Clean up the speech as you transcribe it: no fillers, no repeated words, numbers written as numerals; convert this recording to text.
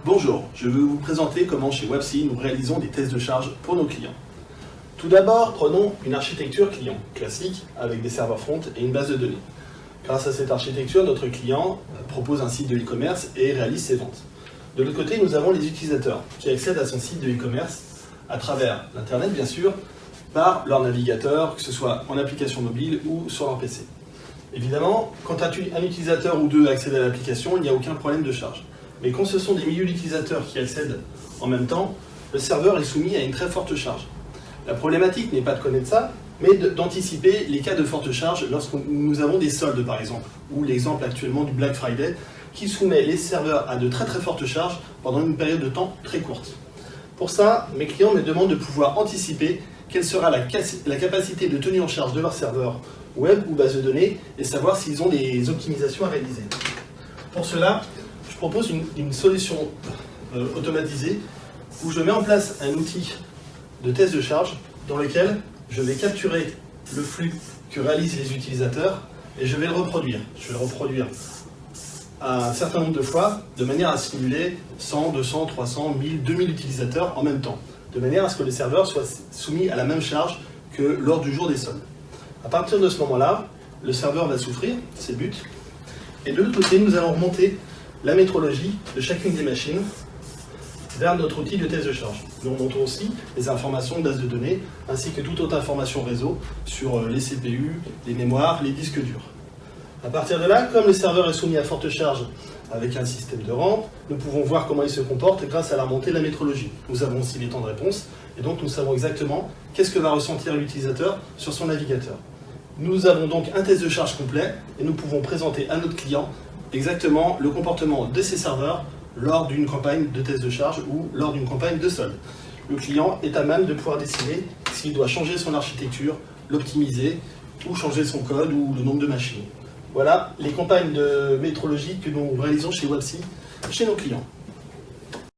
Bonjour, je vais vous présenter comment chez Webcy nous réalisons des tests de charge pour nos clients. Tout d'abord, prenons une architecture client classique avec des serveurs front et une base de données. Grâce à cette architecture, notre client propose un site de e-commerce et réalise ses ventes. De l'autre côté, nous avons les utilisateurs qui accèdent à son site de e-commerce à travers l'Internet, bien sûr, par leur navigateur, que ce soit en application mobile ou sur leur PC. Évidemment, quand un utilisateur ou deux accède à l'application, il n'y a aucun problème de charge. Mais quand ce sont des milliers d'utilisateurs qui accèdent en même temps, le serveur est soumis à une très forte charge. La problématique n'est pas de connaître ça, mais d'anticiper les cas de forte charge lorsque nous avons des soldes par exemple, ou l'exemple actuellement du Black Friday, qui soumet les serveurs à de très fortes charges pendant une période de temps très courte. Pour ça, mes clients me demandent de pouvoir anticiper quelle sera la capacité de tenue en charge de leur serveur web ou base de données et savoir s'ils ont des optimisations à réaliser. Pour cela, je propose une solution automatisée où je mets en place un outil de test de charge dans lequel je vais capturer le flux que réalisent les utilisateurs et je vais le reproduire. Je vais le reproduire un certain nombre de fois de manière à simuler 100, 200, 300, 1000, 2000 utilisateurs en même temps, de manière à ce que les serveurs soient soumis à la même charge que lors du jour des soldes. À partir de ce moment-là, le serveur va souffrir, c'est but, et de l'autre côté, nous allons remonter la métrologie de chacune des machines vers notre outil de test de charge. Nous remontons aussi les informations de base de données, ainsi que toute autre information réseau sur les CPU, les mémoires, les disques durs. À partir de là, comme le serveur est soumis à forte charge avec un système de rampe, nous pouvons voir comment il se comporte grâce à la remontée de la métrologie. Nous avons aussi les temps de réponse, et donc nous savons exactement qu'est-ce que va ressentir l'utilisateur sur son navigateur. Nous avons donc un test de charge complet, et nous pouvons présenter à notre client exactement le comportement de ces serveurs lors d'une campagne de test de charge ou lors d'une campagne de solde. Le client est à même de pouvoir décider s'il doit changer son architecture, l'optimiser, ou changer son code ou le nombre de machines. Voilà les campagnes de métrologie que nous réalisons chez Webcy, chez nos clients.